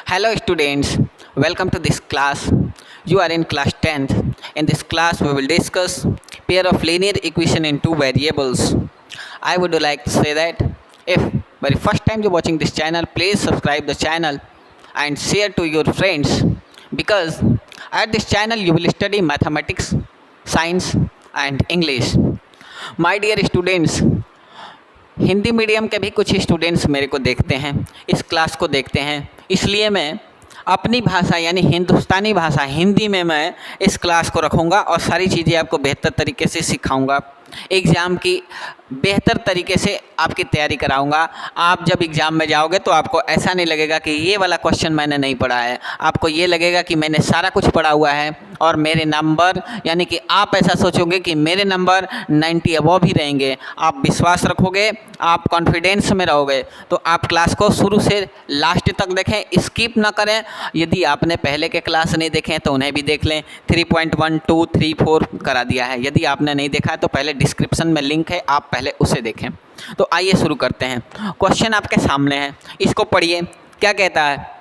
Hello students, welcome to this class. You are in class 10th. In this class we will discuss pair of linear equation in two variables. I would like to say that if very first time you're watching this channel, please subscribe the channel and share to your friends, because at this channel you will study mathematics, science and English. My dear students, Hindi medium के भी कुछ students मेरे को देखते हैं, इस class को देखते हैं, इसलिए मैं अपनी भाषा यानी हिंदुस्तानी भाषा हिंदी में मैं इस क्लास को रखूँगा और सारी चीज़ें आपको बेहतर तरीके से सिखाऊंगा। एग्ज़ाम की बेहतर तरीके से आपकी तैयारी कराऊंगा। आप जब एग्ज़ाम में जाओगे तो आपको ऐसा नहीं लगेगा कि ये वाला क्वेश्चन मैंने नहीं पढ़ा है, आपको ये लगेगा कि मैंने सारा कुछ पढ़ा हुआ है और मेरे नंबर यानी कि आप ऐसा सोचोगे कि मेरे नंबर 90 अबव ही रहेंगे। आप विश्वास रखोगे, आप कॉन्फिडेंस में रहोगे तो आप क्लास को शुरू से लास्ट तक देखें, स्किप ना करें। यदि आपने पहले के क्लास नहीं देखे हैं तो उन्हें भी देख लें। 3.1, 2, 3, 4 करा दिया है। यदि आपने नहीं देखा है तो पहले डिस्क्रिप्शन में लिंक है, आप पहले उसे देखें। तो आइए शुरू करते हैं। क्वेश्चन आपके सामने है, इसको पढ़िए। क्या कहता है?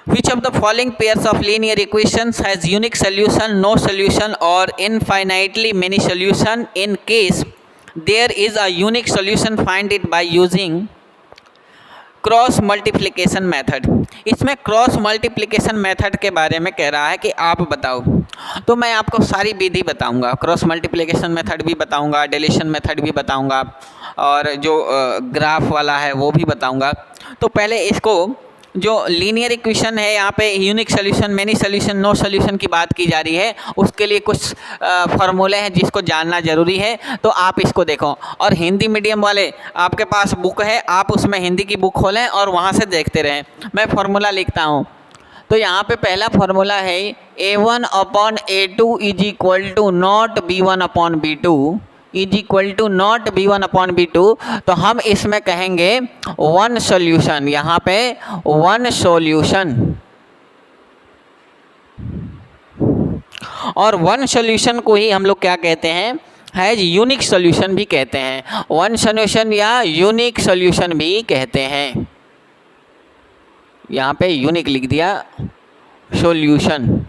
Which of the following pairs of linear equations has unique solution, no solution or infinitely many solution? In case there is a unique solution, find it by using cross multiplication method. इसमें cross multiplication method के बारे में कह रहा है कि आप बताओ। तो मैं आपको सारी विधि बताऊंगा, क्रॉस मल्टीप्लिकेशन मेथड भी बताऊंगा, डिलीशन मेथड भी बताऊंगा और जो ग्राफ वाला है वो भी बताऊंगा। तो पहले इसको जो लीनियर इक्वेशन है, यहाँ पे unique solution, many solution, no solution की बात की जा रही है, उसके लिए कुछ फार्मूले हैं जिसको जानना ज़रूरी है। तो आप इसको देखो। और हिंदी मीडियम वाले आपके पास बुक है, आप उसमें हिंदी की बुक खोलें और वहाँ से देखते रहें। मैं फार्मूला लिखता हूँ। तो यहाँ पे पहला फार्मूला है A1/A2 is equal to not B1/B2 is equal to not B1/B2। तो हम इसमें कहेंगे वन सॉल्यूशन, यहाँ पे वन सॉल्यूशन। और वन सॉल्यूशन को ही हम लोग क्या कहते हैं? हैज यूनिक सॉल्यूशन भी कहते हैं। वन सॉल्यूशन या यूनिक सॉल्यूशन भी कहते हैं। यहाँ पे यूनिक लिख दिया, सॉल्यूशन,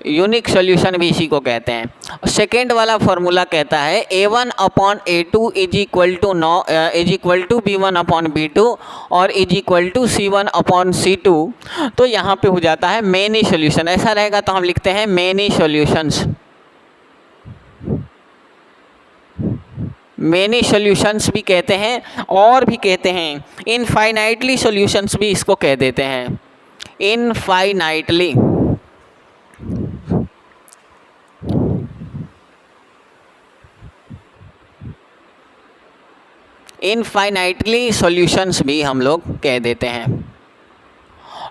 यूनिक सॉल्यूशन भी इसी को कहते हैं। सेकेंड वाला फार्मूला कहता है A1/A2 is equal to B1/B2 और इज इक्वल टू C1/C2। तो यहाँ पे हो जाता है मेनी सॉल्यूशन। ऐसा रहेगा तो हम लिखते हैं मेनी सॉल्यूशंस। मेनी सॉल्यूशंस भी कहते हैं और भी कहते हैं इनफाइनाइटली सॉल्यूशंस भी इसको कह देते हैं। इनफाइनाइटली, इनफाइनाइटली सॉल्यूशंस भी हम लोग कह देते हैं।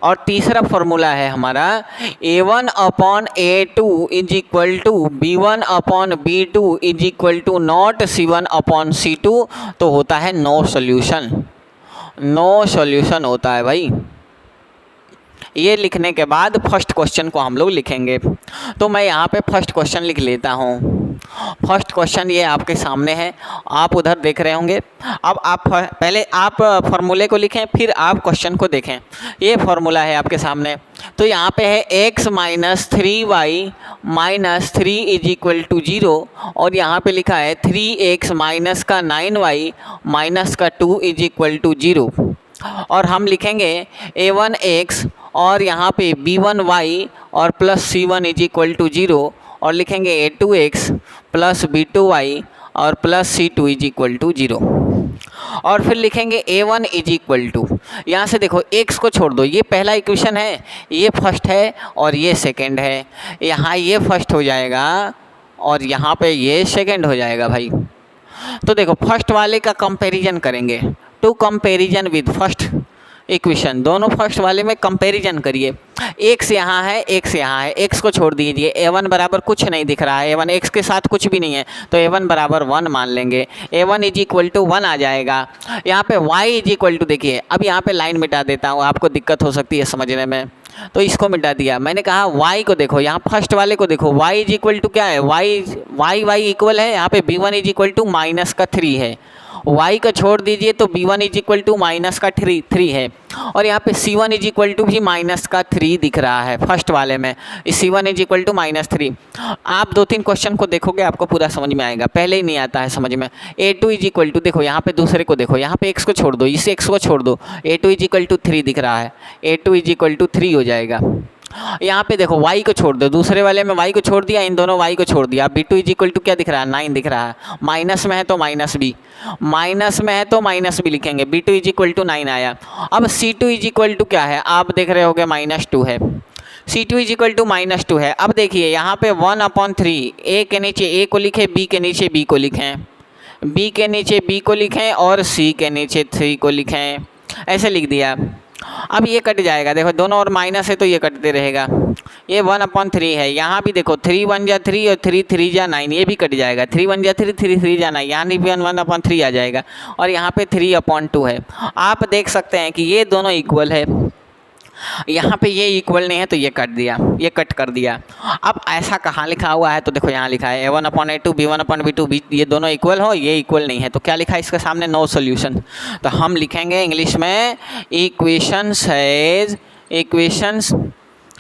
और तीसरा फार्मूला है हमारा A1/A2 is equal to B1/B2 is equal to not C1/C2। तो होता है नो सॉल्यूशन। नो सॉल्यूशन होता है भाई। ये लिखने के बाद फर्स्ट क्वेश्चन को हम लोग लिखेंगे। तो मैं यहाँ पे फर्स्ट क्वेश्चन लिख लेता हूँ। फर्स्ट क्वेश्चन ये आपके सामने है, आप उधर देख रहे होंगे। अब आप पहले आप फार्मूले को लिखें, फिर आप क्वेश्चन को देखें। ये फार्मूला है आपके सामने। तो यहाँ पे है x - 3y - 3 is equal to 0 और यहाँ पे लिखा है 3x माइनस का 9y माइनस का 2 इज इक्वल टू 0। और हम लिखेंगे A1x और यहाँ पे B1y और plus C1 is equal to 0 और लिखेंगे A2x प्लस B2y और plus C2 is equal to 0। और फिर लिखेंगे A1 इज इक्वल टू, यहाँ से देखो x को छोड़ दो, ये पहला इक्वेशन है, ये फर्स्ट है और ये सेकंड है। यहाँ ये फर्स्ट हो जाएगा और यहाँ पे ये सेकंड हो जाएगा भाई। तो देखो फर्स्ट वाले का कंपैरिजन करेंगे, to comparison with first equation. दोनों फर्स्ट वाले में कंपैरिजन करिए। x यहाँ है, x यहाँ है, x को छोड़ दीजिए। A1 बराबर कुछ नहीं दिख रहा है, A1 x के साथ कुछ भी नहीं है, तो A1 बराबर 1 मान लेंगे। A1 इज इक्वल टू 1 आ जाएगा। यहाँ पे y इज इक्वल टू, देखिए अब यहाँ पे लाइन मिटा देता हूँ, आपको दिक्कत हो सकती है समझने में, तो इसको मिटा दिया। मैंने कहा y को देखो, यहाँ फर्स्ट वाले को देखो, y इज इक्वल टू क्या है, y इक्वल है, यहाँ पे B1 इज इक्वल टू -3 है y को छोड़ दीजिए तो b1 is equal to minus का 3 है, और यहाँ पे c1 इज इक्वल टू भी माइनस का 3 दिख रहा है फर्स्ट वाले में, c1 इज इक्वल टू -3। आप 2-3 क्वेश्चन को देखोगे आपको पूरा समझ में आएगा, पहले ही नहीं आता है समझ में। a2 इज इक्वल टू, देखो यहाँ पे दूसरे को देखो, यहाँ पे x को छोड़ दो, इस x को छोड़ दो, a2 इज इक्वल टू 3 दिख रहा है, a2 इज इक्वल टू 3 हो जाएगा। यहाँ पे देखो y को छोड़ दो, दूसरे वाले में y को छोड़ दिया, इन दोनों y को छोड़ दिया, b2 इज इक्वल टू क्या दिख रहा है, 9 दिख रहा है, माइनस में है तो -b, माइनस में है तो -b लिखेंगे, b2 इज इक्वल टू 9 आया। अब c2 इज इक्वल टू क्या है, आप देख रहे होगे -2 है, c2 इज इक्वल टू -2 है। अब देखिए यहाँ पे 1/3, a के नीचे a को लिखें, b के नीचे b को लिखें, b के नीचे b को लिखें और c के नीचे 3 को लिखें, ऐसे लिख दिया। अब ये कट जाएगा, देखो दोनों और माइनस है तो ये कटते रहेगा, ये 1/3 है। यहाँ भी देखो 3 1 जा 3 और 3 3 जा 9, ये भी कट जाएगा, 3 1 जा 3 3 3 जा 9, यहाँ भी 1/3 आ जाएगा, और यहाँ पे 3/2 है। आप देख सकते हैं कि ये दोनों इक्वल है, यहाँ पे ये इक्वल नहीं है तो ये कट दिया, ये कट कर दिया। अब ऐसा कहाँ लिखा हुआ है, तो देखो यहाँ लिखा है a1/a2 b1/b2, ये दोनों इक्वल हो, ये इक्वल नहीं है, तो क्या लिखा है इसके सामने, नो सॉल्यूशन। तो हम लिखेंगे इंग्लिश में equations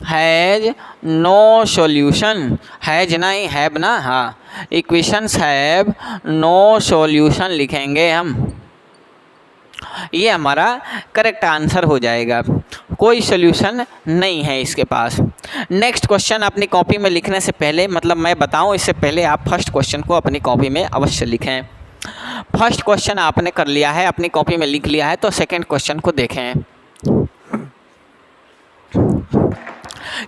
has no solution, has नहीं हैव ना, हाँ, इक्वेशंस हैव नो सॉल्यूशन लिखेंगे हम, ये हमारा करेक्ट आंसर हो जाएगा, कोई सॉल्यूशन नहीं है इसके पास। नेक्स्ट क्वेश्चन अपनी कॉपी में लिखने से पहले, मतलब मैं बताऊं इससे पहले, आप फर्स्ट क्वेश्चन को अपनी कॉपी में अवश्य लिखें। फर्स्ट क्वेश्चन आपने कर लिया है, अपनी कॉपी में लिख लिया है, तो सेकंड क्वेश्चन को देखें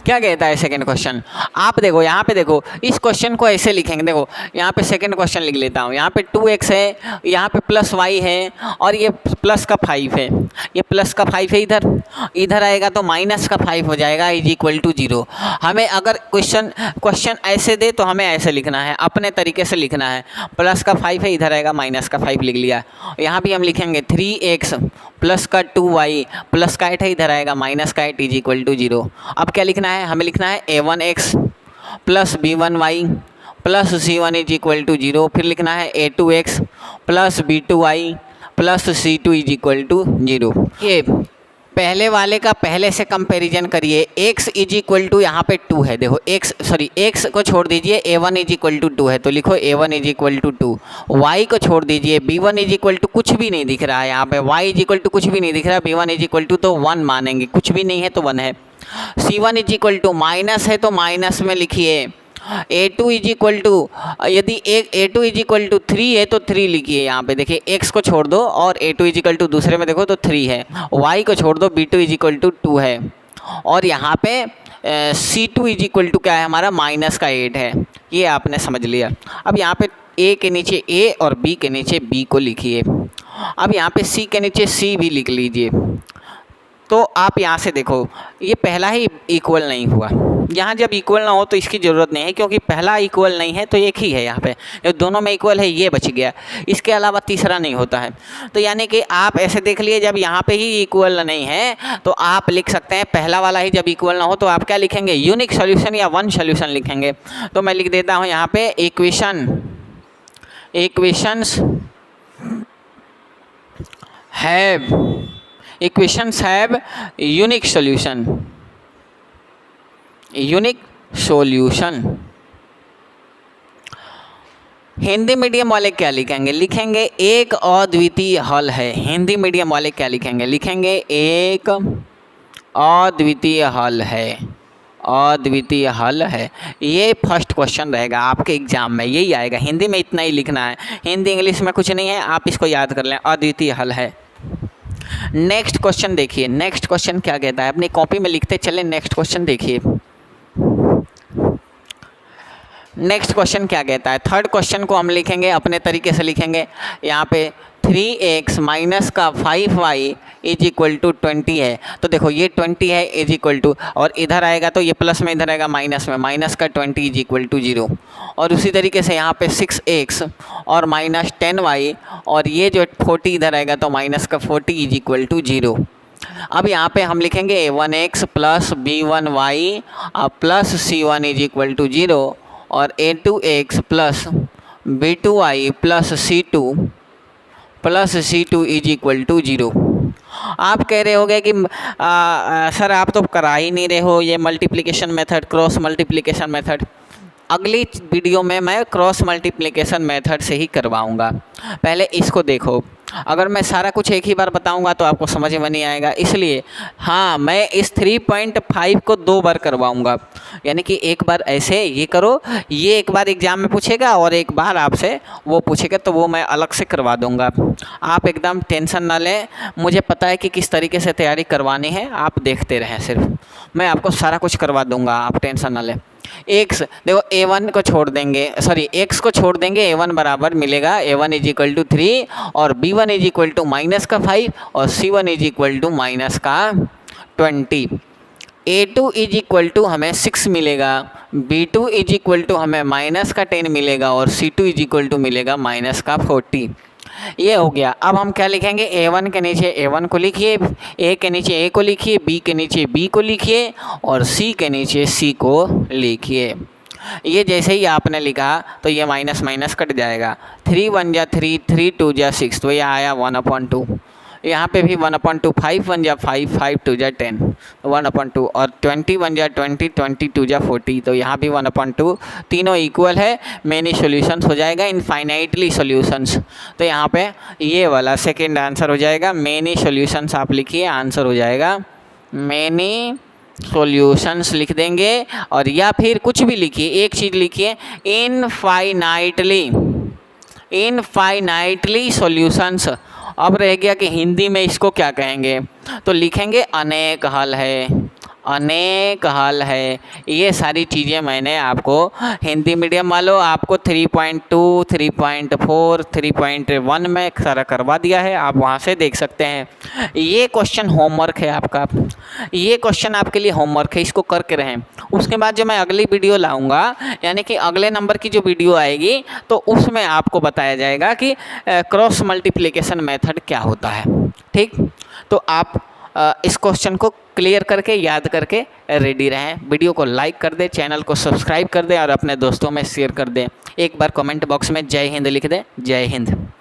क्या कहता है सेकंड क्वेश्चन। आप देखो यहाँ पे, देखो इस क्वेश्चन को ऐसे लिखेंगे, देखो यहाँ पे सेकंड क्वेश्चन लिख लेता हूँ, यहाँ पे 2x है, यहाँ पे +y है, और ये प्लस का 5 है, ये प्लस का 5 है, इधर आएगा तो माइनस का 5 हो जाएगा, इज इक्वल टू 0। हमें अगर क्वेश्चन ऐसे दे तो हमें ऐसे लिखना है, अपने तरीके से लिखना है, प्लस का 5 है, इधर आएगा माइनस का 5 लिख लिया। यहाँ भी हम लिखेंगे 3x प्लस का 2y, प्लस का 8 है, इधर आएगा माइनस का 8 इज इक्वल टू 0। अब क्या लिखना है, हमें लिखना है a1x plus b1y plus c1 is equal to 0, फिर लिखना है a2x plus b2y plus c2 is equal to 0। ये पहले वाले का पहले से कंपैरिजन करिए, x इज इक्वल टू यहाँ पे 2 है, देखो x को छोड़ दीजिए, a1 इज इक्वल टू 2 है, तो लिखो a1 is equal to 2। y को छोड़ दीजिए, b1 इज इक्वल टू कुछ भी नहीं दिख रहा है, यहाँ पे y इज इक्वल टू कुछ भी नहीं दिख रहा है, b1 इज इक्वल टू तो 1 मानेंगे, कुछ भी नहीं है तो 1 है। c1 is equal to minus है तो माइनस में लिखिए, a2 इज इक्वल टू, यदि a2 इज इक्वल टू 3 है तो 3 लिखिए, यहाँ पे देखिए x को छोड़ दो और a2 इज इक्वल टू दूसरे में देखो तो 3 है, y को छोड़ दो, b2 इज इक्वल टू 2 है, और यहाँ पे c2 इज इक्वल टू क्या है हमारा, माइनस का 8 है, ये आपने समझ लिया। अब यहाँ पे a के नीचे a और b के नीचे b को लिखिए, अब यहाँ पे c के नीचे c भी लिख लीजिए। तो आप यहाँ से देखो, ये पहला ही इक्वल नहीं हुआ, यहाँ जब इक्वल ना हो तो इसकी ज़रूरत नहीं है, क्योंकि पहला इक्वल नहीं है तो एक ही है, यहाँ पे ये दोनों में इक्वल है, ये बच गया, इसके अलावा तीसरा नहीं होता है। तो यानी कि आप ऐसे देख लिए, जब यहाँ पे ही इक्वल नहीं है तो आप लिख सकते हैं पहला वाला ही जब इक्वल ना हो तो आप क्या लिखेंगे, यूनिक सॉल्यूशन या वन सॉल्यूशन लिखेंगे। तो मैं लिख देता हूँ यहाँ पे equations have unique solution। Hindi medium वाले क्या लिखेंगे, लिखेंगे एक अद्वितीय हल है। हिंदी मीडियम वाले क्या लिखेंगे, लिखेंगे एक अद्वितीय हल है, अद्वितीय हल है। ये फर्स्ट क्वेश्चन रहेगा आपके एग्जाम में, यही आएगा, हिंदी में इतना ही लिखना है, हिंदी इंग्लिश में कुछ नहीं है, आप इसको याद कर लें, अद्वितीय हल है। नेक्स्ट क्वेश्चन देखिए, नेक्स्ट क्वेश्चन क्या कहता है, अपनी कॉपी में लिखते चले। नेक्स्ट क्वेश्चन देखिए, नेक्स्ट क्वेश्चन क्या कहता है। थर्ड क्वेश्चन को हम लिखेंगे अपने तरीके से लिखेंगे, यहाँ पे 3x माइनस का 5y इज इक्वल टू 20 है। तो देखो ये 20 है इज इक्वल टू, और इधर आएगा तो ये प्लस में, इधर आएगा माइनस में, माइनस का 20 इज इक्वल टू 0। और उसी तरीके से यहाँ पे 6x और माइनस 10y, और ये जो 40 इधर आएगा तो माइनस का 40 इज इक्वल टू 0। अब यहाँ पे हम लिखेंगे a1x plus b1y plus c1 is equal to 0, और a2x plus b2y plus c2 plus C2 is equal to 0। आप कह रहे होगे कि सर आप तो करा ही नहीं रहे हो ये multiplication method, cross multiplication method. अगली वीडियो में मैं क्रॉस मल्टीप्लिकेशन मेथड से ही करवाऊंगा। पहले इसको देखो, अगर मैं सारा कुछ एक ही बार बताऊंगा तो आपको समझ में नहीं आएगा, इसलिए हाँ मैं इस 3.5 को 2 बार करवाऊंगा। यानी कि एक बार ऐसे ये करो, ये एक बार एग्ज़ाम में पूछेगा और एक बार आपसे वो पूछेगा, तो वो मैं अलग से करवा दूंगा। आप एकदम टेंशन ना लें, मुझे पता है कि किस तरीके से तैयारी करवानी है, आप देखते रहें, सिर्फ मैं आपको सारा कुछ करवा दूंगा, आप टेंशन ना लें। एक्स देखो, a1 को छोड़ देंगे, सॉरी x को छोड़ देंगे, a1 बराबर मिलेगा a1 इज इक्वल टू 3 और b1 is equal to minus का 5 और c1 is equal to minus का 20। a2 इज इक्वल टू हमें 6 मिलेगा, b2 इज इक्वल टू हमें माइनस का 10 मिलेगा और c2 इज इक्वल टू मिलेगा माइनस का 40। ये हो गया। अब हम क्या लिखेंगे, a1 के नीचे a1 को लिखिए, a के नीचे a को लिखिए, b के नीचे b को लिखिए और c के नीचे c को लिखिए। ये जैसे ही आपने लिखा तो ये माइनस माइनस कट जाएगा, 3 1 जा 3, 3 2 जा 6, तो ये आया 1/2। यहाँ पे भी 1/2, 5 1 जा 5, 5 2 जा 10, 1/2 और 20 1 जा 20, 20 2 जा 40, तो यहाँ भी 1/2। तीनों इक्वल है, मेनी सॉल्यूशंस हो जाएगा, इनफाइनाइटली सॉल्यूशंस। तो यहाँ पे ये वाला सेकंड आंसर हो जाएगा, मेनी सॉल्यूशंस आप लिखिए, आंसर हो जाएगा मेनी सॉल्यूशंस लिख देंगे। और या फिर कुछ भी लिखिए, एक चीज़ लिखिए, इनफाइनाइटली सॉल्यूशंस। अब रह गया कि हिंदी में इसको क्या कहेंगे, तो लिखेंगे अनेक हल है, अनेक हल है। ये सारी चीज़ें मैंने आपको हिंदी मीडियम वालों आपको 3.2, 3.4, 3.1 में सारा करवा दिया है, आप वहाँ से देख सकते हैं। ये क्वेश्चन होमवर्क है आपका, ये क्वेश्चन आपके लिए होमवर्क है, इसको करके रहें। उसके बाद जो मैं अगली वीडियो लाऊंगा, यानी कि अगले नंबर की जो वीडियो आएगी, तो उसमें आपको बताया जाएगा कि क्रॉस मल्टीप्लिकेशन मेथड क्या होता है। ठीक, तो आप इस क्वेश्चन को क्लियर करके, याद करके रेडी रहें। वीडियो को लाइक कर दें, चैनल को सब्सक्राइब कर दें और अपने दोस्तों में शेयर कर दें। एक बार कमेंट बॉक्स में जय हिंद लिख दें। जय हिंद।